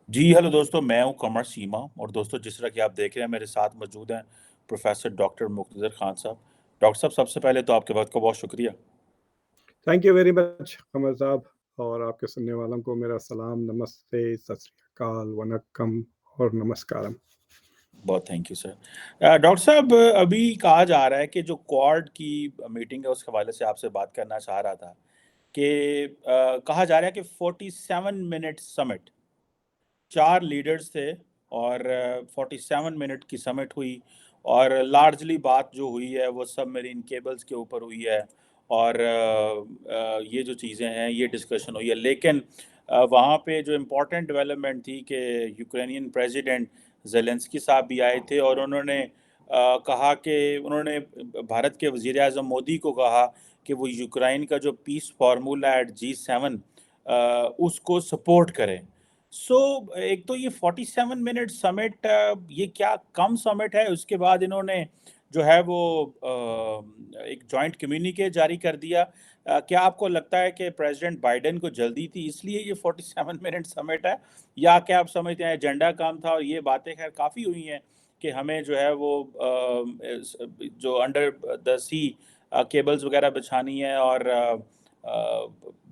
जी hello दोस्तों, मैं हूं कमर सीमा। और दोस्तों, जिस तरह कि आप देख रहे हैं, मेरे साथ मौजूद हैं प्रोफेसर डॉक्टर मुख्तदर खान साहब। डॉक्टर साहब, सबसे पहले तो आपके वक्त का बहुत शुक्रिया। थैंक यू वेरी मच कमर साहब। और आपके सुनने वालों को मेरा सलाम, नमस्ते, सत श्री अकाल, वनक्कम और नमस्कारम। बहुत थैंक यू सर। डॉक्टर साहब, अभी कहा जा रहा है कि जो क्वाड की मीटिंग है, उसके हवाले से आपसे बात करना चाह रहा था कि कहा जा रहा है कि 47 मिनट समिट, 4 लीडर्स थे और 47 मिनट की समिट हुई। और लार्जली बात जो हुई है वो सब मेरीन केबल्स के ऊपर हुई है। और ये जो चीज़ें हैं, ये डिस्कशन हुई है। लेकिन वहाँ पे जो इम्पोर्टेंट डेवलपमेंट थी कि यूक्रेनियन प्रेसिडेंट जेलेंस्की साहब भी आए थे और उन्होंने कहा कि उन्होंने भारत के वज़ीर आज़म मोदी को कहा कि वो यूक्रेन का जो पीस फार्मूला एट G7 उसको सपोर्ट करें। एक तो ये 47 मिनट समिट, ये क्या कम समिट है? उसके बाद इन्होंने जो है वो एक जॉइंट कम्युनिके जारी कर दिया। क्या आपको लगता है कि प्रेसिडेंट बाइडेन को जल्दी थी, इसलिए ये 47 मिनट समिट है? या क्या आप समझते हैं एजेंडा कम था? और ये बातें खैर काफ़ी हुई हैं कि हमें जो है वो जो अंडर द सी केबल्स वगैरह बिछानी है। और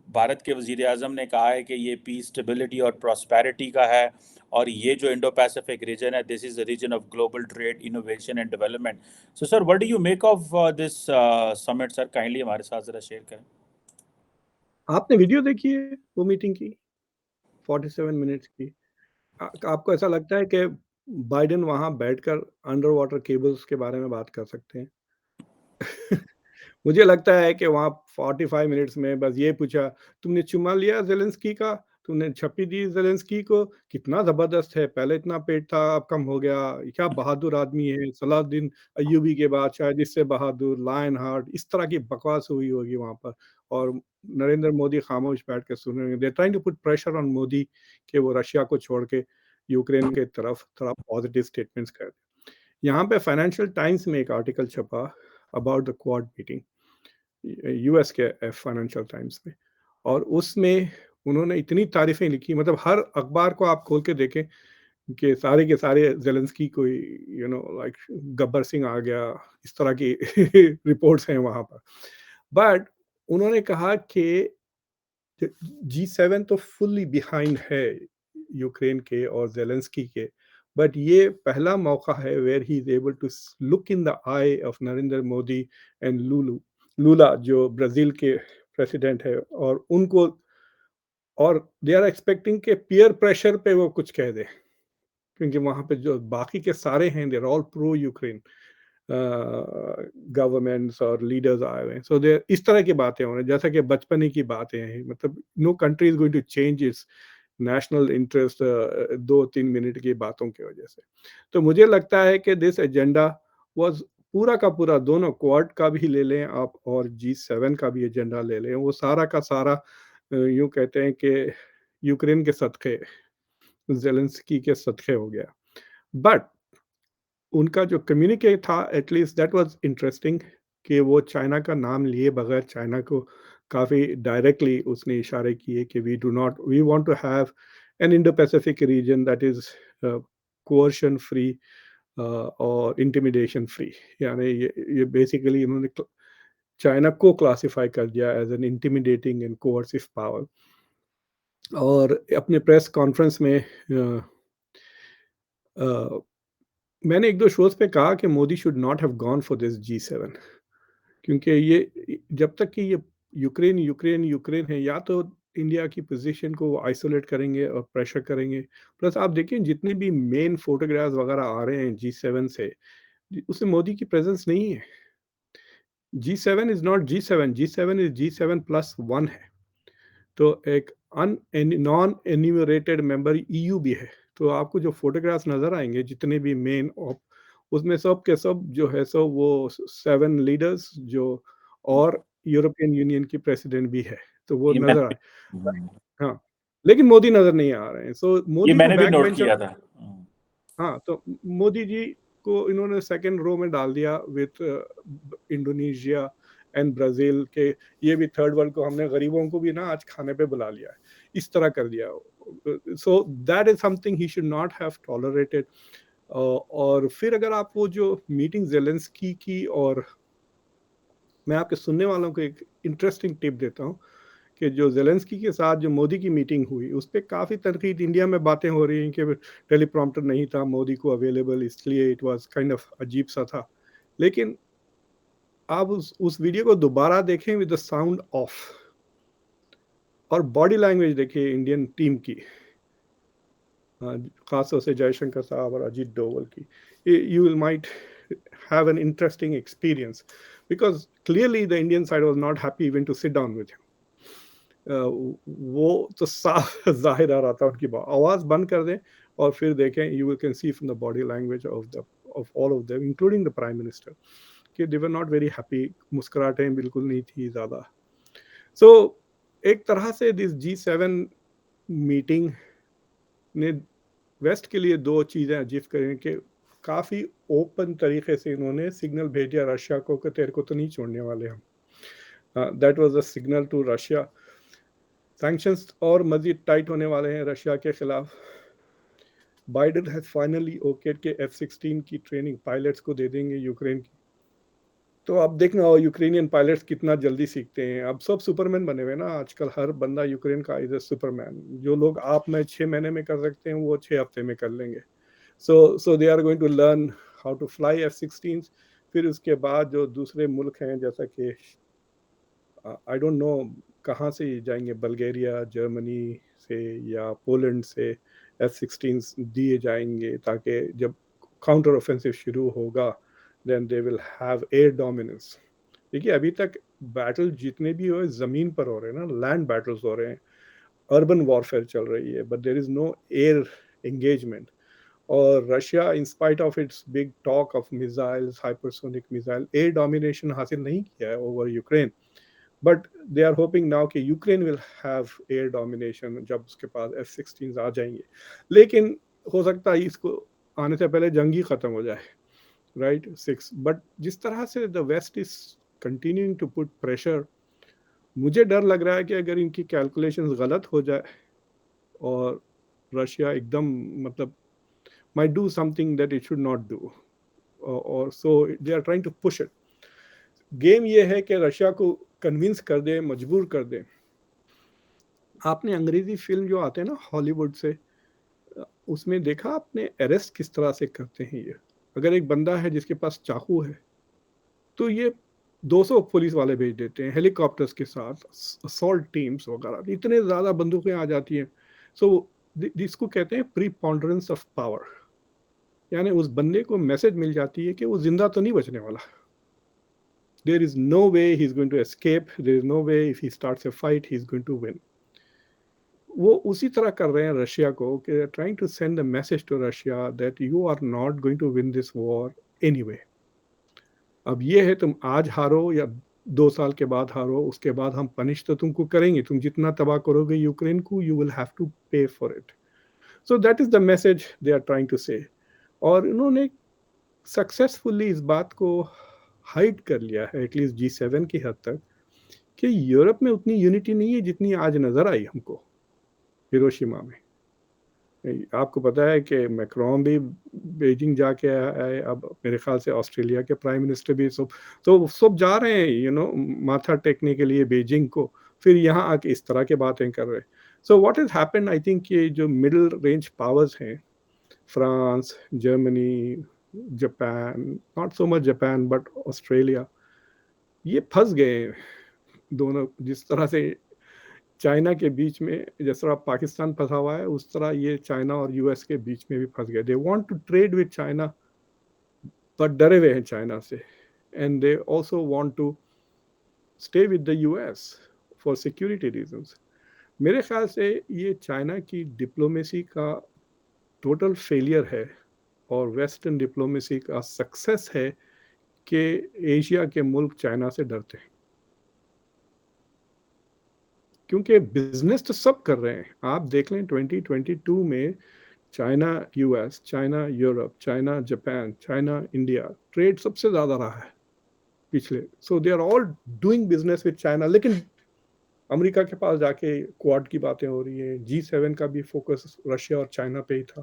भारत के वज़ीर आज़म ने कहा है कि ये पीस, स्टेबिलिटी और प्रॉस्पेरिटी का है। और ये जो इंडो पैसिफिक रीजन है, this is the region of global trade, innovation and development. So sir, what do you make of this summit sir? Kindly हमारे साथ ज़रा शेयर करें। आपने वीडियो देखी है वो मीटिंग की 47 मिनट्स की? आपको ऐसा लगता है कि बाइडेन वहां बैठकर अंडर वाटर केबल्स के बारे में बात कर सकते हैं? मुझे लगता है कि वहाँ 45 मिनट्स में बस ये पूछा, तुमने चुम्मा लिया ज़ेलेंस्की का? तुमने छप्पी दी ज़ेलेंस्की को? कितना ज़बरदस्त है, पहले इतना पेट था, अब कम हो गया। क्या बहादुर आदमी है, सलाहुद्दीन अय्यूबी के बाद शायद इससे बहादुर, लायन हार्ट, इस तरह की बकवास हुई होगी वहाँ पर। और नरेंद्र मोदी खामोश बैठ के सुन रहे हैं। They are trying to put pressure on Modi कि वो रशिया को छोड़ के यूक्रेन के तरफ थोड़ा पॉजिटिव स्टेटमेंट्स कर दें। यहाँ पे फाइनेंशियल टाइम्स में एक आर्टिकल छपा about the quad meeting, US के फाइनेंशियल टाइम्स में। और उसमें उन्होंने इतनी तारीफें लिखी, मतलब हर अखबार को आप खोल के देखें कि सारे के सारे जेलेंस्की को लाइक गब्बर सिंह आ गया, इस तरह की रिपोर्ट्स हैं वहां पर। बट उन्होंने कहा कि G7 तो फुल्ली बिहाइंड है यूक्रेन के और जेलेंस्की के। बट ये पहला मौका है where he is able to look in the eye of Narendra Modi and Lula जो ब्राजील के प्रेसिडेंट है, और उनको, और दे आर एक्सपेक्टिंग के पीयर प्रेशर पे वो कुछ कह दे, क्योंकि वहां पे जो बाकी के सारे हैं they are all pro Ukraine governments और लीडर्स आए हुए हैं। सो दे इस तरह की बातें हो रही हैं, जैसा कि बचपन ही की बातें हैं। मतलब no country is going to change its national interest 2-3 minute की बातों की वजह से। तो मुझे लगता है कि दिस एजेंडा वाज पूरा का पूरा, दोनों क्वाड का भी ले लें आप और G7 का भी एजेंडा ले लें, वो सारा का सारा यूं कहते हैं कि यूक्रेन के सदक़े, ज़ेलेंस्की के सदक़े हो गया। बट उनका जो कम्युनिके था, एटलीस्ट दैट वाज इंटरेस्टिंग, कि वो चाइना का नाम लिए बगैर चाइना को काफ़ी डायरेक्टली उसने इशारे किए कि we want to have an Indo Pacific region that is coercion free और इंटिमिडेशन फ्री। यानी ये बेसिकली इन्होंने चाइना को क्लासिफाई कर दिया as an intimidating and coercive power. और अपने प्रेस कॉन्फ्रेंस में अ, मैंने एक दो शोज पे कहा कि Modi should not have gone for this G7, क्योंकि ये जब तक कि ये यूक्रेन यूक्रेन यूक्रेन है, या तो इंडिया की पोजीशन को वो आइसोलेट करेंगे और प्रेशर करेंगे। प्लस आप देखिए जितने भी मेन फोटोग्राफ्स वगैरह आ रहे हैं G7 से, उसमें मोदी की प्रेजेंस नहीं है। G7 is not G7, G7 is G7+1 है। तो एक नॉन एन्यूमरेटेड मेंबर EU भी है। तो आपको जो फोटोग्राफ्स नजर आएंगे जितने भी मेन, उसमें सब के सब जो है सो वो 7 लीडर्स जो, और यूरोपियन यूनियन की प्रेसिडेंट भी है, तो वो ये नजर मैंने आए। हाँ, लेकिन मोदी नजर नहीं आ रहे हैं। सो ये मोदी को मैंने भी बैक नोट बेंचर, किया था। हाँ, तो मोदी जी को इन्होंने सेकंड रो में डाल दिया विथ इंडोनेशिया एंड ब्राज़ील के ये भी थर्ड वर्ल्ड को हमने गरीबों को भी ना आज खाने पे बुला लिया है, इस तरह कर दिया। So that is something he should not have tolerated. और फिर अगर आप वो जो मीटिंग ज़ेलेंस्की की, और मैं आपके सुनने वालों को एक इंटरेस्टिंग टिप देता हूँ कि जो ज़ेलेंस्की के साथ जो मोदी की मीटिंग हुई, उस पे काफ़ी तनकीद इंडिया में बातें हो रही हैं कि टेलीप्रॉम्प्टर नहीं था मोदी को अवेलेबल, इसलिए इट वाज़ काइंड ऑफ अजीब-सा था। लेकिन आप उस वीडियो को दोबारा देखें विद द साउंड ऑफ, और बॉडी लैंग्वेज देखिए इंडियन टीम की, खास तौर से जयशंकर साहब और अजीत डोवल की, you will might have an interesting experience because clearly the Indian side was not happy even to sit down with him. वो तो साफ जाहिर आ रहा था उनकी आवाज बंद कर दें और फिर देखें, you can see from the body language of all of them including the prime minister कि दे वर नॉट वेरी हैप्पी, मुस्कुराहटें बिल्कुल नहीं थी ज़्यादा। सो एक तरह से दिस G7 मीटिंग ने वेस्ट के लिए दो चीज़ें अचीव करें कि काफ़ी ओपन तरीके से इन्होंने सिग्नल भेजा रशिया को कि तेरे को तो नहीं छोड़ने वाले हम। That was a signal to Russia. Sanctions और मजीद टाइट होने वाले हैं रशिया के खिलाफ। बाइडेन हैज फाइनली ओकेड के F-16 की ट्रेनिंग पायलट्स को दे देंगे यूक्रेन की। तो आप देखना हो यूक्रेनियन पायलट्स कितना जल्दी सीखते हैं। अब सब सुपरमैन बने हुए ना आजकल, हर बंदा यूक्रेन का इज अ सुपरमैन। जो लोग आप में 6 महीने में कर सकते हैं वो 6 हफ्ते में कर लेंगे। So they are going to learn how to fly F-16। फिर उसके बाद जो दूसरे मुल्क हैं जैसा कि आई डोंट नो कहाँ से जाएंगे, बल्गेरिया, जर्मनी से या पोलैंड से F-16 दिए जाएंगे ताकि जब काउंटर ऑफेंसिव शुरू होगा then they will have air dominance. देखिए अभी तक बैटल जितने भी हो जमीन पर हो रहे हैं ना, लैंड बैटल्स हो रहे हैं, अर्बन वॉरफेयर चल रही है, but there is no air engagement. और Russia in spite of its big talk of missiles, hypersonic missile, air domination हासिल नहीं किया है over Ukraine. But they are hoping now कि Ukraine will have air domination जब उसके पास F-16 आ जाएंगे। लेकिन हो सकता है इसको आने से पहले जंग ही खत्म हो जाए, राइट? 6 बट जिस तरह से the west is continuing to put pressure, मुझे डर लग रहा है कि अगर इनकी कैलकुलेशंस गलत हो जाए और रशिया एकदम मतलब might do something that it should not do, or so they are trying to push it. Game ये है कि रशिया को कन्विंस कर दे, मजबूर कर दे। आपने अंग्रेजी फिल्म जो आते हैं ना हॉलीवुड से, उसमें देखा आपने अरेस्ट किस तरह से करते हैं ये। अगर एक बंदा है जिसके पास चाकू है तो ये 200 पुलिस वाले भेज देते हैं हेलीकॉप्टर्स के साथ, असॉल्ट टीम्स वगैरह, इतने ज़्यादा बंदूकें आ जाती हैं। सो जिसको कहते हैं प्रीपॉन्डरेंस ऑफ पावर, यानी उस बंदे को मैसेज मिल जाती है कि वो जिंदा तो नहीं बचने वाला। There is no way he is going to escape, there is no way if he starts a fight he is going to win. वो उसी तरह कर रहे हैं रशिया को कि trying to send the message to Russia that you are not going to win this war anyway. अब ये है तुम आज हारो या 2 साल के बाद हारो, उसके बाद हम पनिश तो तुमको करेंगे, तुम जितना तबाह करोगे यूक्रेन को, you will have to pay for it. So that is the message they are trying to say. और इन्होंने सक्सेसफुली इस बात को हाइड कर लिया है एटलीस्ट G7 की हद तक कि यूरोप में उतनी यूनिटी नहीं है जितनी आज नजर आई हमको हिरोशिमा में। आपको पता है कि मैक्रोन भी बीजिंग जाके आए, अब मेरे ख्याल से ऑस्ट्रेलिया के प्राइम मिनिस्टर भी सब जा रहे हैं माथा टेकने के लिए बीजिंग को, फिर यहाँ आके इस तरह की बातें कर रहे हैं। So what has happened, I think ये जो मिडिल रेंज पावर्स हैं, France, Germany, Japan, not so much Japan but Australia, ये फंस गए दोनों। जिस तरह से चाइना के बीच में जिस तरह पाकिस्तान फंसा हुआ है, उस तरह ये चाइना और यूएस के बीच में भी फंस गए। They want to trade with China but डरे हुए हैं चाइना से, and they also want to stay with the US for security reasons. मेरे ख्याल से ये चाइना की डिप्लोमेसी का टोटल फेलियर है और वेस्टर्न डिप्लोमेसी का सक्सेस है कि एशिया के मुल्क चाइना से डरते हैं, क्योंकि बिजनेस तो सब कर रहे हैं। आप देख लें 2022 में China US, China Europe, China Japan, China India, trade सबसे ज़्यादा रहा है। पिछले। So they are all doing business with China, लेकिन अमेरिका के पास जाके क्वाड की बातें हो रही है, G7 का भी फोकस रशिया और चाइना पे ही था।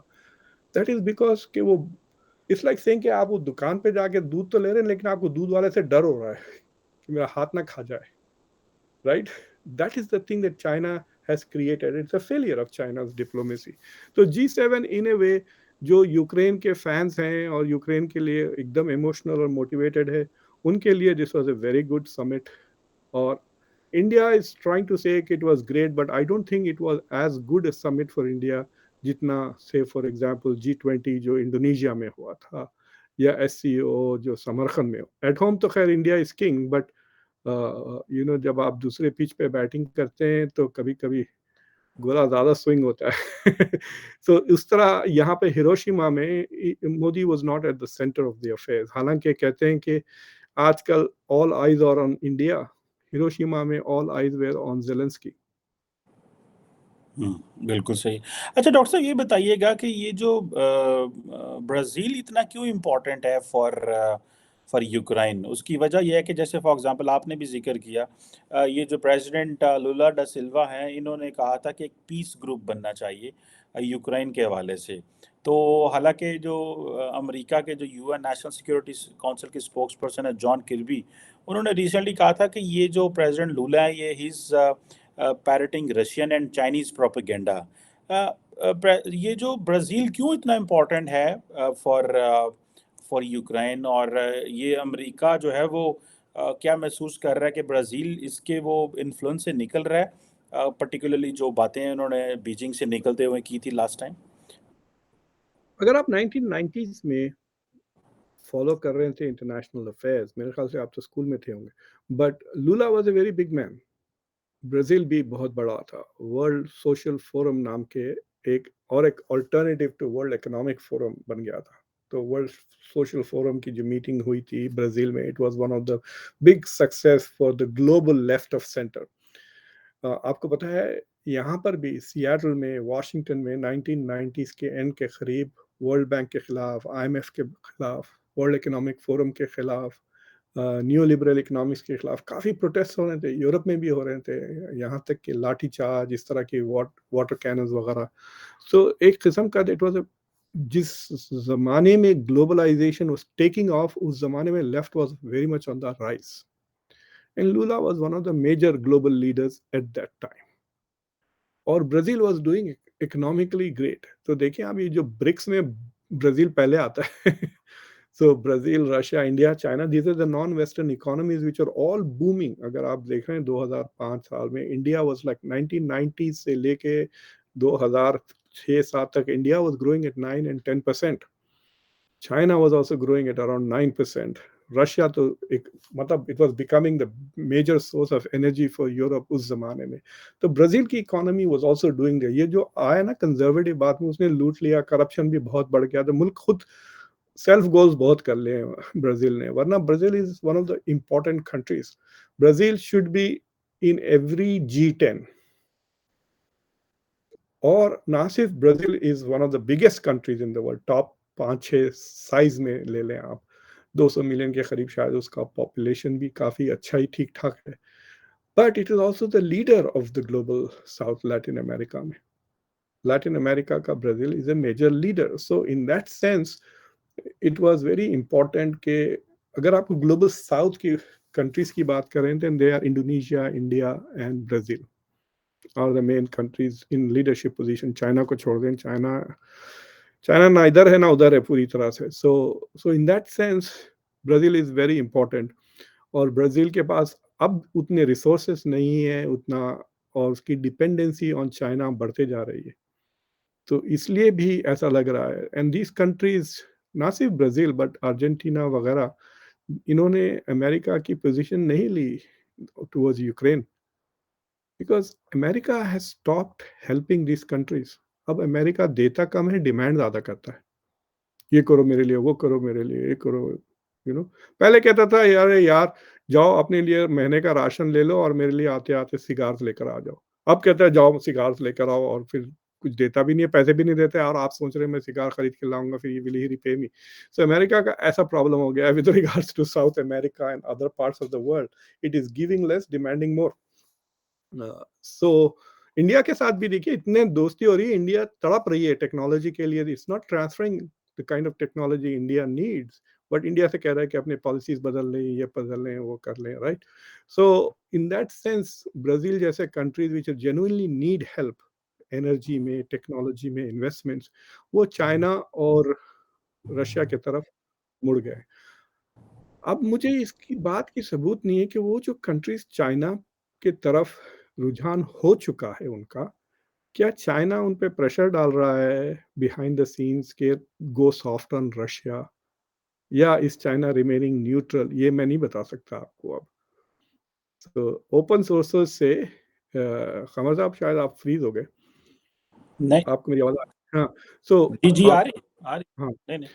दैट इज बिकॉज कि वो इट्स लाइक सेइंग कि आप वो दुकान पे जाके दूध तो ले रहे हैं, लेकिन आपको दूध वाले से डर हो रहा है कि मेरा हाथ ना खा जाए, right? That is the thing that China has created. It's a failure of China's diplomacy. तो G7 in a way जो यूक्रेन के फैंस हैं और यूक्रेन के लिए एकदम इमोशनल और मोटिवेटेड है, उनके लिए this was a very good summit. और India is trying to say it was great, but I don't think it was as good a summit for India जितना से फॉर एग्जांपल G20 जो Indonesia में हुआ था, या SCO जो समरखंड में हो। एट होम तो खैर इंडिया इज किंग, बट जब आप दूसरे पिच पे बैटिंग करते हैं तो कभी कभी गोला ज्यादा स्विंग होता है। सो उस तरह यहाँ पे हिरोशिमा में Modi was not at the centre of the affairs. हालांकि कहते हैं कि आजकल all eyes are on India, Hiroshima में all eyes were on Zelensky. बिल्कुल सही। अच्छा डॉक्टर साहब ये बताइएगा कि ये जो ब्राज़ील इतना क्यों इम्पोर्टेंट है फॉर यूक्रेन? उसकी वजह ये है कि जैसे फॉर एग्ज़ाम्पल आपने भी ज़िक्र किया ये जो प्रेसिडेंट लुला डा सिल्वा हैं, इन्होंने कहा था कि एक पीस ग्रुप बनना चाहिए यूक्रेन के हवाले से। तो हालाँकि जो अमेरिका के जो यूएन नेशनल सिक्योरिटी काउंसिल के स्पोक्सपर्सन है जॉन किर्बी, उन्होंने रिसेंटली कहा था कि ये जो प्रेसिडेंट लुला है ये he is parroting Russian and Chinese propaganda. ये जो ब्राज़ील क्यों इतना इम्पोर्टेंट है फॉर यूक्रेन और ये अमेरिका जो है वो क्या महसूस कर रहा है कि ब्राज़ील इसके वो इन्फ्लुएंस से निकल रहा है, पर्टिकुलरली जो बातें उन्होंने बीजिंग से निकलते हुए की थी लास्ट टाइम? अगर आप 1990s में फॉलो कर रहे थे इंटरनेशनल अफेयर्स, मेरे ख्याल से आप तो स्कूल में थे होंगे, but Lula was a very big man. Brazil भी बहुत बड़ा था। वर्ल्ड सोशल फोरम नाम के एक alternative to World Economic Forum बन गया था। तो वर्ल्ड सोशल फोरम की जो मीटिंग हुई थी ब्राज़ील में, it was one of the big success for the global left of centre. आपको पता है यहाँ पर भी सियाटल में, वॉशिंगटन में 1990s के एंड के करीब वर्ल्ड बैंक के खिलाफ, IMF के खिलाफ, वर्ल्ड इकोनॉमिक फोरम के खिलाफ, न्यू लिबरल इकोनॉमिक्स के खिलाफ काफ़ी प्रोटेस्ट हो रहे थे। यूरोप में भी हो रहे थे, यहाँ तक कि लाठी चार्ज, इस तरह की वाटर कैनन्स वगैरह। सो एक किस्म का इट वाज जिस जमाने में ग्लोबलाइजेशन वाज टेकिंग ऑफ, उस जमाने में left was very much on the rise, and Lula was one of the major global leaders at that time. और Brazil was doing economically great. तो देखिए आप, ये जो ब्रिक्स में ब्राजील पहले आता है। So Brazil, Russia, India, China, these are the non western economies which are all booming. अगर आप देख रहे हैं 2005 साल में इंडिया वाज लाइक 1990 से लेके 2006-7 तक India was growing at 9 and 10%। China was also growing at around 9%। Russia तो एक मतलब it was becoming the major source of energy for Europe उस जमाने में। तो ब्राजील की इकोनॉमी वाज आल्सो डूइंग। ये जो आया ना कंजर्वेटिव बात में, उसने लूट लिया, करप्शन भी बहुत बढ़ गया, तो मुल्क खुद सेल्फ गोल्स बहुत कर लिए ब्राजील ने। वरना Brazil is one of the important countries. Brazil should be in every G10। और ना सिर्फ Brazil is one of the biggest countries in the world, top 5-6 size में ले लें आप, 200 मिलियन के करीब शायद उसका पॉपुलेशन भी काफ़ी अच्छा ही ठीक ठाक है। But it is also the leader of the Global South Latin America में। लैटिन अमेरिका का Brazil is a major leader. So in that sense it was very important कि अगर आप ग्लोबल साउथ की कंट्रीज की बात करें, then they are Indonesia, India and Brazil are the main countries in leadership position. China को छोड़ दें, चाइना चाइना ना इधर है ना उधर है पूरी तरह से। So in that sense Brazil is very important. और ब्राज़ील के पास अब उतने रिसोर्सेस नहीं है उतना, और उसकी डिपेंडेंसी ऑन चाइना बढ़ते जा रही है। तो इसलिए भी ऐसा लग रहा है। एंड दीज कंट्रीज, ना सिर्फ ब्राज़ील बट अर्जेंटीना वगैरह, इन्होंने अमेरिका की पोजीशन नहीं ली towards Ukraine, because America has stopped helping these countries. अब अमेरिका देता कम है, डिमांड ज़्यादा करता है। ये करो मेरे लिए, वो करो मेरे लिए, ये करो, पहले कहता था यार यार जाओ अपने लिए महीने का राशन ले लो और मेरे लिए आते-आते सिगार्स लेकर आ जाओ। अब कहता है जाओ सिगार्स लेकर आओ और फिर कुछ देता भी नहीं है, पैसे भी नहीं देते और आप सोच रहे हैं मैं सिगार खरीद के लाऊँगा फिर will he repay me? So America का ऐसा प्रॉब्लम हो गया है with regards to South America and other parts of the world, it is giving less, demanding more. So India के साथ भी देखिए इतने दोस्ती हो रही है, इंडिया तड़प रही है टेक्नोलॉजी के लिए, it's not transferring the kind of technology India needs, but India से कह रहा है कि अपने पॉलिसीज बदल लें, ये बदल लें, वो कर लें, right? So in that sense Brazil जैसे countries which genuinely need help energy में, टेक्नोलॉजी में इन्वेस्टमेंट्स, वो चाइना और रशिया की तरफ मुड़ गए। अब मुझे इसकी बात की सबूत नहीं है कि वो जो कंट्रीज़ चाइना की तरफ रुझान हो चुका है उनका, क्या चाइना उन पे प्रेशर डाल रहा है बिहाइंड द सीन्स के गो सॉफ्ट ऑन रशिया, या इज़ चाइना रिमेनिंग न्यूट्रल? ये मैं नहीं बता सकता आपको अब। तो ओपन सोर्सेज़ से कमर साहब शायद आप फ्रीज़ हो गए, नहीं, आपको मेरी आवाज़ आ रही है? हाँ, सो जी, जी, आ रही आ रही। हाँ, नहीं, नहीं।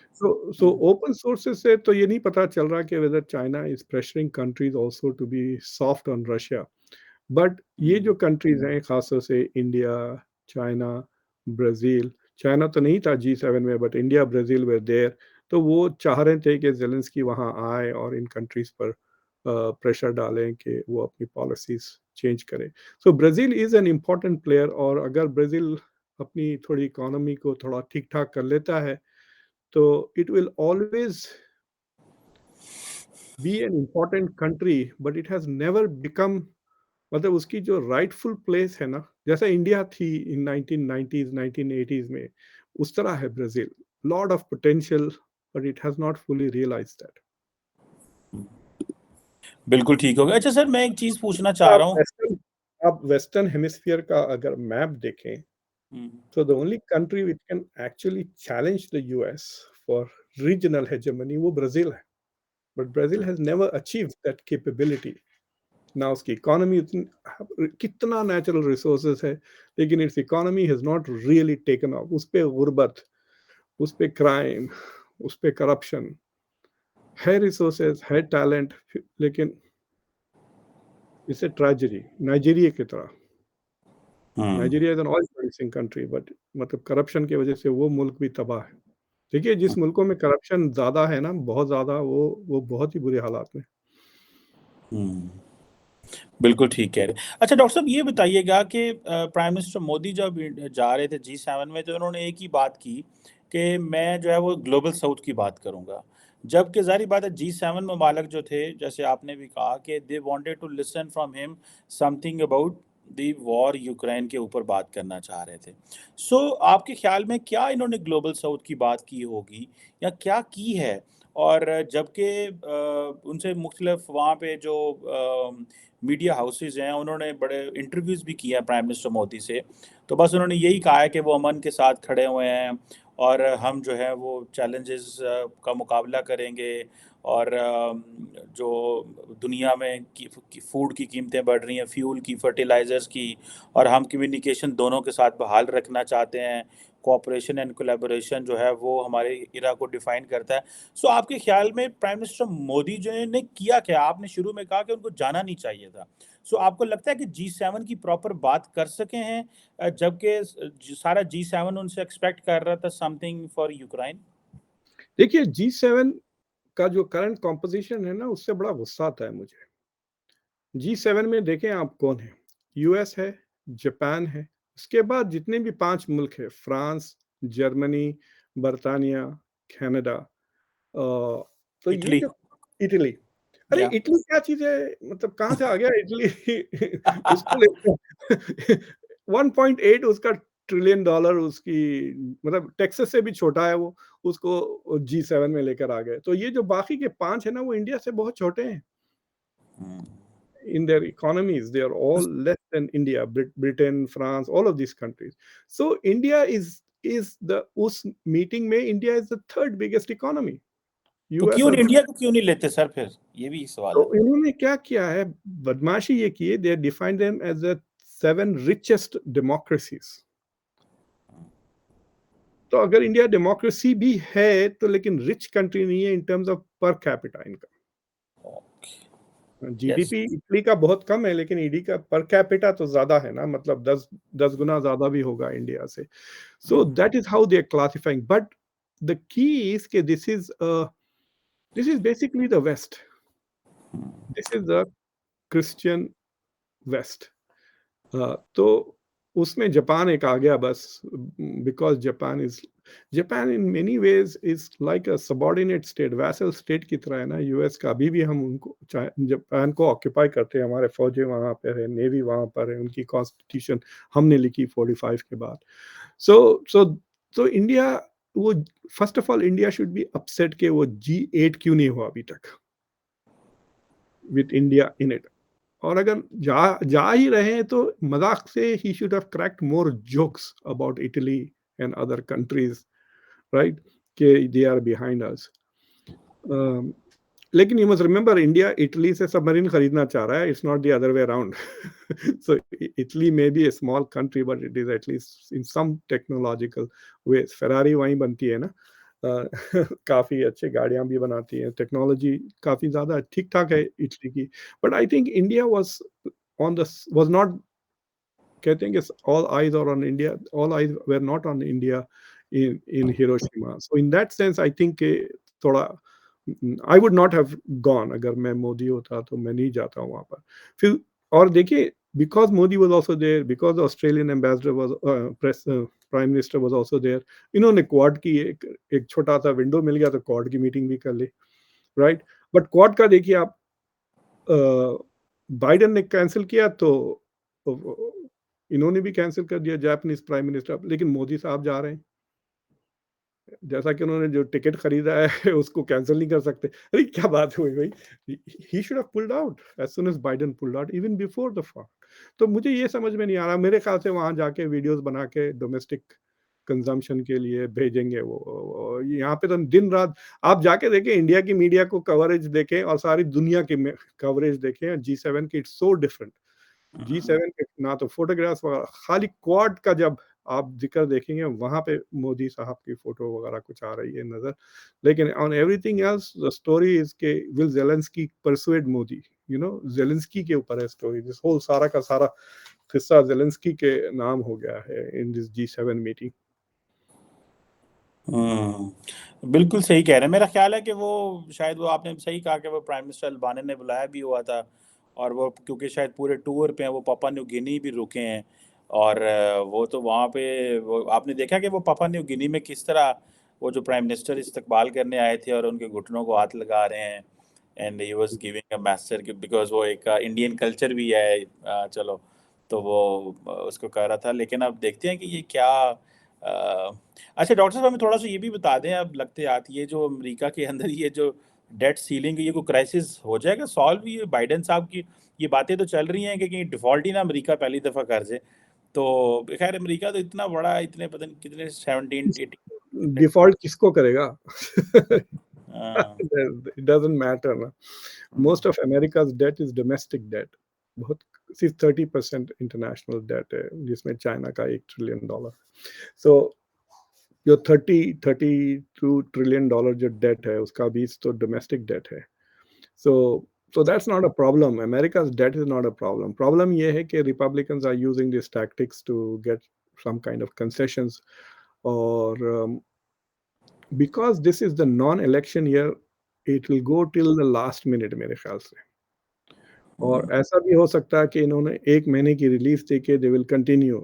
so open sources से तो ये नहीं पता चल रहा कि whether China is pressuring countries also to be soft on Russia, but ये जो कंट्रीज हैं खासतौर से इंडिया, चाइना, ब्राज़ील, चाइना तो नहीं था G7 में but India, Brazil were there, तो वो चाह रहे थे कि ज़ेलेंस्की वहाँ आए और इन कंट्रीज़ पर प्रेशर डालें कि वो अपनी पॉलिसीज़ चेंज करें। So Brazil is an important player, और अगर ब्राज़ील अपनी थोड़ी इकोनॉमी को थोड़ा ठीक-ठाक कर लेता है, तो it will always be an important country, but it has never become, मतलब उसकी जो राइटफुल प्लेस है ना, जैसा इंडिया थी इन 1990s 1980s में, उस तरह है Brazil. Lot of potential, but it has not fully realised that. बिल्कुल ठीक हो गया। अच्छा सर, मैं एक चीज़ पूछना तो चाह रहा हूँ। आप वेस्टर्न हेमिस्फीयर का अगर मैप देखें, हुँ, so the only country which can actually challenge the US for regional hegemony वो ब्राजील है, but Brazil has never achieved that capability। ना उसकी इकोनॉमी उतनी, कितना नेचुरल रिसोर्सेज है, लेकिन it's economy has not really taken of. उस पे गुर्बत, उस पे क्राइम, उस पे करप्शन है, रिसोर्सेज है, टैलेंट, लेकिन इसे ट्रेजेडी नाइजीरिया की तरह। हुँ, Nigeria is an oil producing country, but मतलब करप्शन की वजह से वो मुल्क भी तबाह है। देखिए जिस मुल्कों में करप्शन ज्यादा है ना, बहुत ज्यादा, वो बहुत ही बुरे हालात में। हुँ। बिल्कुल ठीक कह रहे हैं। अच्छा डॉक्टर साहब, ये बताइएगा कि प्राइम मिनिस्टर मोदी जब जा रहे थे G7 में, तो उन्होंने एक ही बात की कि मैं जो है वो ग्लोबल साउथ की बात करूँगा। जबकि ज़ाहिर बात है G7 ममालिक जो थे, जैसे आपने भी कहा कि they wanted to listen from him something about the war Ukraine के ऊपर बात करना चाह रहे थे। सो आपके ख़्याल में क्या इन्होंने ग्लोबल साउथ की बात की होगी या क्या की है? और जबकि उनसे मुख्तलिफ वहाँ पे जो मीडिया हाउसेज़ हैं, उन्होंने बड़े इंटरव्यूज़ भी किए हैं प्राइम मिनिस्टर मोदी से। तो बस उन्होंने यही कहा है कि वो अमन के साथ खड़े हुए हैं और हम जो है वो चैलेंजेस का मुकाबला करेंगे, और जो दुनिया में की फूड की कीमतें बढ़ रही हैं, फ्यूल की, फर्टिलाइज़र्स की, और हम कम्युनिकेशन दोनों के साथ बहाल रखना चाहते हैं। कोऑपरेशन एंड कोलैबोरेशन जो है वो हमारे इरा को डिफ़ाइन करता है। सो आपके ख़्याल में प्राइम मिनिस्टर मोदी जो ने किया क्या? आपने शुरू में कहा कि उनको जाना नहीं चाहिए था। सो आपको लगता है कि G7 की प्रॉपर बात कर सके हैं, जबकि सारा G7 उनसे एक्सपेक्ट कर रहा था समथिंग फॉर यूक्रेन? देखिए G7 का जो करंट कॉम्पोजिशन है ना, उससे बड़ा गुस्सा आता है मुझे। G7 में देखें आप कौन है, यूएस है, जापान है, उसके बाद जितने भी 5 मुल्क हैं, फ्रांस, जर्मनी, बर्तानिया, कनाडा, तो ये इटली। जो इटली, अरे या इटली क्या चीज़ है? मतलब कहाँ से आ गया इटली? उसको ले 1.8 उसका ट्रिलियन डॉलर उसकी, मतलब टेक्सास से भी छोटा है वो, उसको G7 में लेकर आ गए। तो ये जो बाकी के 5 है ना, वो इंडिया से बहुत छोटे हैं। हुँ। In their economies, they are all less than India, Britain, France, all of these countries. So India is the उस मीटिंग में India is the third biggest economy, तो यूएस क्यों और इंडिया को क्यों नहीं लेते सर फिर? ये भी सवाल तो है। इन्होंने क्या किया है, बदमाशी ये की है, they define them as the 7 richest democracies। तो अगर इंडिया डेमोक्रेसी भी है तो लेकिन रिच कंट्री नहीं है in terms of per capita income. Okay. Yes. GDP Italy का बहुत कम है, लेकिन ईडी का पर कैपिटा तो ज्यादा है ना, मतलब 10 गुना ज्यादा भी होगा इंडिया से। So that is how they're classifying. But the key is that this is basically the West. This is the Christian West. तो उसमें जापान एक आ गया बस, because Japan in many ways is like a subordinate state, vassal state की तरह है ना US का। अभी भी हम उनको जापान को ऑक्यूपाई करते हैं, हमारे फौजें वहां पर है, नेवी वहां पर है, उनकी कॉन्स्टिट्यूशन हमने लिखी 45 के बाद। सो इंडिया, वो first of all India should be upset के वो G8 क्यों नहीं हुआ अभी तक विथ इंडिया इन इट। और अगर जा ही रहे हैं तो मजाक से he should have cracked more jokes about Italy and other countries, right, कि दे आर बिहाइंड अस। लेकिन you must remember, India Italy से सबमरीन खरीदना चाह रहा है, it's not the other way around. So Italy may be a small country, but it is at least in some technological way. Ferrari वहीं बनती है ना, काफी अच्छी गाड़ियां भी बनाती है, टेक्नोलॉजी काफी ज्यादा ठीक ठाक है इटली की। But I think India was not, कहते हैं कि all eyes are on India, all eyes were not on India in Hiroshima. So in that sense, I think थोड़ा I would not have gone। अगर मैं मोदी होता तो मैं नहीं जाता वहां पर। फिर और देखिए, because Modi was also there, because the Australian ambassador was prime minister was also there, इन्होंने क्वाड की एक छोटा सा विंडो मिल गया तो क्वाड की मीटिंग भी कर ली, राइट। बट क्वाड का देखिए आप, बाइडेन ने कैंसिल किया तो इन्होंने भी कैंसिल कर दिया, जापानीज प्राइम मिनिस्टर, लेकिन मोदी साहब जा रहे हैं। जैसा कि उन्होंने जो टिकट खरीदा है उसको कैंसिल नहीं कर सकते। अरे क्या बात हुई भाई, he should have pulled out as soon as Biden pulled out even before the for. तो मुझे ये समझ में नहीं आ रहा, मेरे ख्याल से वहां जाके वीडियोस बना के डोमेस्टिक कंजम्पशन के लिए भेजेंगे वो। यहाँ पे तो दिन रात आप जाके देखें, इंडिया की मीडिया को कवरेज देखें और सारी दुनिया की कवरेज देखें G7 की, इट्स सो डिफरेंट। G7 के ना तो फोटोग्राफ्स वगैरह, खाली क्वाड का जब आप जिक्र देखेंगे वहां पे मोदी साहब की फोटो वगैरह कुछ आ रही है नजर, लेकिन on everything else the story is के will Zelensky persuade Modi, Zelensky के ऊपर है स्टोरी। दिस होल सारा का सारा किस्सा जेलेंस्की के नाम हो गया है इन दिस G7 मीटिंग। बिल्कुल सही कह रहे हैं। मेरा ख्याल है कि वो शायद, वो आपने सही कहा कि वो प्राइम मिनिस्टर अल्बानी ने बुलाया भी हुआ था, और वो क्योंकि शायद पूरे टूर पे हैं, वो पापा न्यू गिनी भी रुके हैं, और वो तो वहाँ पे वो आपने देखा कि वो पापा न्यू गिनी में किस तरह वो जो प्राइम मिनिस्टर इस्तकबाल करने आए थे और उनके घुटनों को हाथ लगा रहे हैं, and he was giving a message, because वो एक इंडियन कल्चर भी है, चलो, तो वो उसको कह रहा था। लेकिन अब देखते हैं कि ये क्या अच्छा डॉक्टर साहब, हमें थोड़ा-सा ये भी बता दें, अब लगते आती ये जो अमेरिका के अंदर ये जो डेट सीलिंग, ये कोई क्राइसिस हो जाएगा सॉल्व? ये बाइडेन साहब की ये बातें तो चल रही हैं कि कहीं डिफ़ॉल्ट ही ना अमेरिका पहली दफ़ा कर जाए। तो खैर अमेरिका तो इतना बड़ा, इतने पता नहीं कितने 17-18 डिफॉल्ट किसको करेगा? हाँ, इट डजंट मैटर ना। मोस्ट ऑफ अमेरिका's डेट इज डोमेस्टिक डेट। बहुत सिर्फ 30% इंटरनेशनल डेट है, जिसमें चाइना का $1 ट्रिलियन। सो जो 32 ट्रिलियन डॉलर जो डेट है उसका 20 तो डोमेस्टिक डेट है। सो so that's not a problem. America's debt is not a problem. Problem ये है कि Republicans are using these tactics to get some kind of concessions, or because this is the non-election year, it will go till the last minute मेरे ख्याल से। और ऐसा भी हो सकता है कि इन्होंने 1 महीने की रिलीफ देके दे विल कंटिन्यू।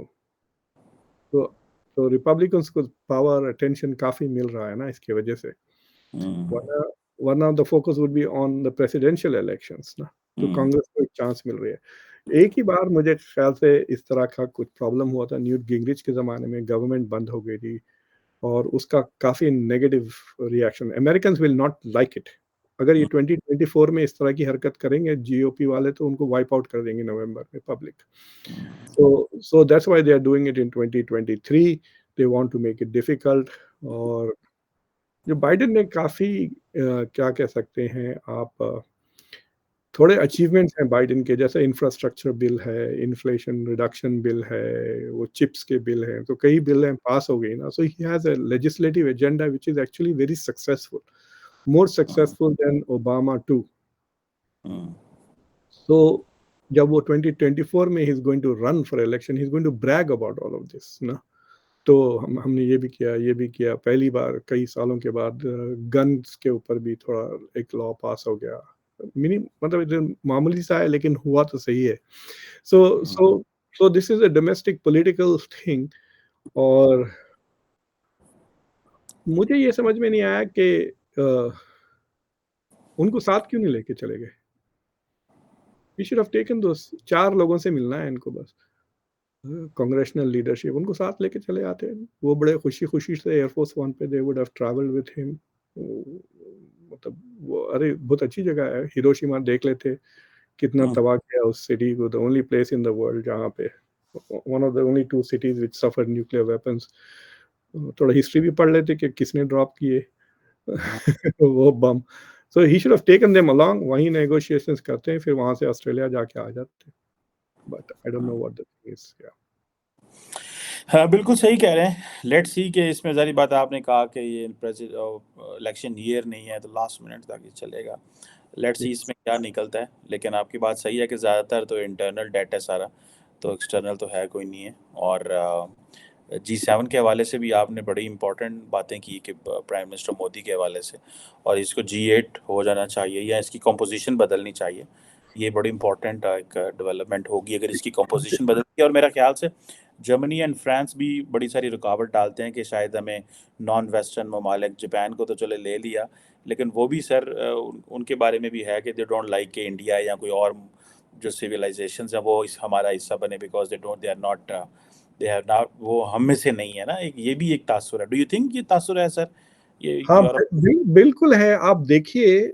तो तो रिपब्लिकन्स को पावर अटेंशन काफी मिल रहा है ना इसकी वजह से। वरना वरना the focus would be on the presidential elections ना, तो कांग्रेस को एक चांस मिल रही है। एक ही बार मुझे ख्याल से इस तरह का कुछ प्रॉब्लम हुआ था न्यूट गिंगरिच के ज़माने में, गवर्नमेंट बंद हो गई थी और उसका काफ़ी negative reaction, Americans will not like it. अगर ये 2024 में इस तरह की हरकत करेंगे जीओपी वाले तो उनको वाइप आउट कर देंगे नवंबर में public. So that's why they are doing it in 2023. They want to make it difficult। और जो बाइडेन ने काफ़ी क्या कह सकते हैं आप, थोड़े अचीवमेंट्स हैं बाइडेन के, जैसे इंफ्रास्ट्रक्चर बिल है, इन्फ्लेशन रिडक्शन बिल है, वो चिप्स के बिल हैं, तो कई बिल हैं पास हो गई ना। So he has a legislative agenda which is actually very successful, more successful than Obama too। So जब वो 2024 में he is going to run for election, he is going to brag about all of this ना। तो हमने ये भी किया पहली बार कई सालों के बाद। गन्स के ऊपर भी थोड़ा एक लॉ पास हो गया, मिनी मतलब ये मामूली सा है लेकिन हुआ तो सही है। So so so this is a domestic political thing. और मुझे ये समझ में नहीं आया कि उनको साथ क्यों नहीं लेके चले गए। वी शुड हैव टेकन दोस। 4 लोगों से मिलना है इनको बस, कांग्रेशनल लीडरशिप उनको साथ लेके चले आते हैं। वो बड़े खुशी-खुशी से एयरफोर्स 1 पे they would have travelled with him. मतलब वो अरे बहुत अच्छी जगह है, हिरोशिमा देख लेते, कितना तबाह किया उस सिटी को। The only place in the world जहाँ पे, one of the only 2 cities which suffered nuclear weapons. थोड़ा हिस्ट्री भी पढ़ लेते कि किसने ड्रॉप किए वो bomb. So he should have taken them along, वहीं नेगोशिएशंस करते हैं, फिर वहाँ से ऑस्ट्रेलिया जाके आ जाते हैं। But I don't know what the thing is. या हाँ, बिल्कुल सही कह रहे हैं। लेट्स सी कि इसमें ज़ाहिर बात है, आपने कहा कि ये इलेक्शन ईयर नहीं है तो लास्ट मिनट तक ये चलेगा। लेट्स सी इसमें क्या निकलता है। लेकिन आपकी बात सही है कि ज़्यादातर तो इंटरनल डेट है सारा, तो एक्सटर्नल तो है कोई नहीं है। और G7 के हवाले से भी आपने बड़ी इंपॉर्टेंट बातें की कि प्राइम मिनिस्टर मोदी के हवाले से, और इसको G8 हो जाना चाहिए या इसकी कंपोजिशन बदलनी चाहिए। ये बड़ी इंपॉर्टेंट एक डेवलपमेंट होगी अगर इसकी कंपोजिशन बदलती है। और मेरा ख्याल से जर्मनी एंड फ्रांस भी बड़ी सारी रुकावट डालते हैं कि शायद हमें नॉन वेस्टर्न ममालिक, जापान को तो चले ले लिया, लेकिन वो भी सर उनके बारे में भी है कि दे डोंट लाइक कि इंडिया या कोई और जो सिविलाइजेशंस हैं वो हमारा हिस्सा बने, because they are not, they are not, वो हम में से नहीं है ना। एक ये भी एक तासुर है। डू यू थिंक ये तासुर है सर, ये हाँ, यूरोप? बिल्कुल है। आप देखिए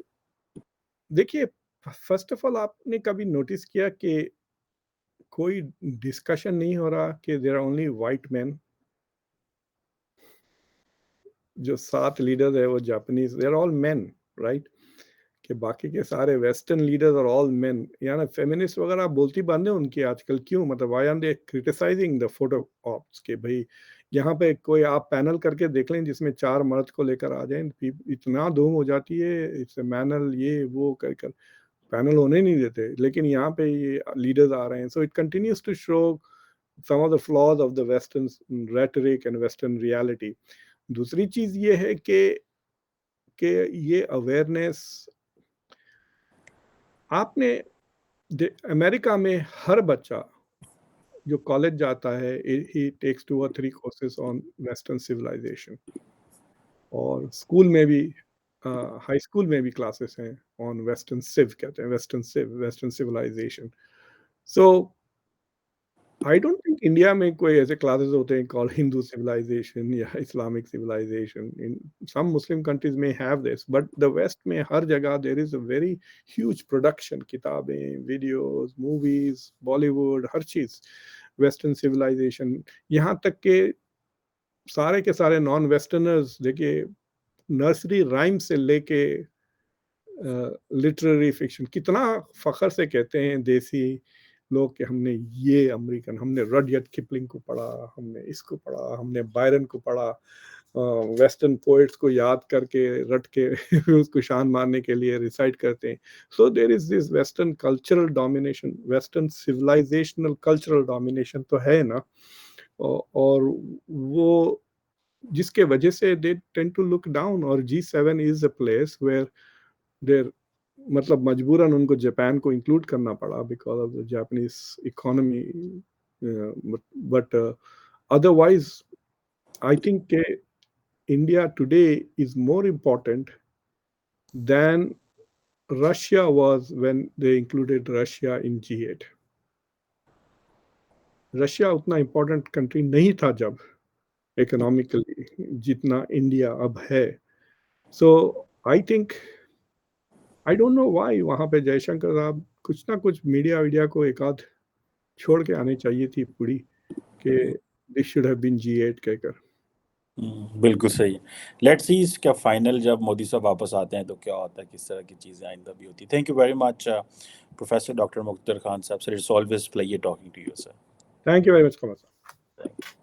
देखिए, फर्स्ट ऑफ ऑल आपने कभी नोटिस किया कि कोई डिस्कशन नहीं हो रहा कि there are only white men. जो 7 लीडर्स है वो Japanese, they are all men, right? कि बाकी के सारे western leaders are all men. यानी फेमिनिस्ट वगैरह बोलती बंद है उनकी आजकल, क्यों? मतलब why are they criticising the photo ops के भाई यहाँ पे कोई आप पैनल करके देख लें जिसमें 4 मर्द को लेकर आ जाएं, इतना धूम हो जाती है। इट्स मैनल ये वो कर कर पैनल होने नहीं देते, लेकिन यहाँ पे ये लीडर्स आ रहे हैं। So it continues to show some of the flaws of the western rhetoric and western reality. दूसरी चीज ये है कि ये अवेयरनेस आपने अमेरिका में हर बच्चा जो कॉलेज जाता है, ही टेक्स 2 और 3 कोर्सेज ऑन वेस्टर्न सिविलाइजेशन। और स्कूल में भी, हाई स्कूल में भी क्लासेस हैं ऑन वेस्टर्न सिव, कहते हैं western civilisation. So I don't think India में कोई ऐसे क्लासेस होते हैं कॉल्ड हिंदू सिविलाइजेशन या Islamic civilisation. In some Muslim countries में have this, but the west में हर जगह there is a very huge production, किताबें, वीडियोस, मूवीज, बॉलीवुड, हर चीज वेस्टर्न सिविलाइजेशन। यहाँ तक के सारे नॉन वेस्टर्नर्स देखिए, नर्सरी राइम से लेके लिटरेरी फिक्शन कितना फखर से कहते हैं देसी लोग कि हमने ये अमेरिकन, हमने रडयट किपलिंग को पढ़ा, हमने इसको पढ़ा, हमने बायरन को पढ़ा। वेस्टर्न पोएट्स को याद करके रट के उसको शान मारने के लिए रिसाइट करते हैं। So there is this western cultural domination, western civilisational cultural domination तो है ना। और वो जिसके वजह से they tend to look down. और G7 is a place where there, मतलब मजबूरन उनको जापान को इंक्लूड करना पड़ा because of the Japanese economy. But otherwise I think के India today is more important than Russia was when they included Russia in G8। Russia उतना important country नहीं था जब इकोनॉमिकली जितना इंडिया अब है। So I think, I don't know why वहां पे जयशंकर साहब कुछ ना कुछ मीडिया वीडिया को एक आध छोड़ के आनी चाहिए थी पूरी, कि this should have been G8 कहकर। बिल्कुल सही। लेट्स सी इसका फाइनल जब मोदी साहब वापस आते हैं तो क्या होता है, किस तरह की चीज़ें आइंदा भी होती है। Thank you very much professor doctor Mukhtar Khan साहब sir, it's always pleasure talking to you sir. Thank you very much Kamal साहब। Thank you.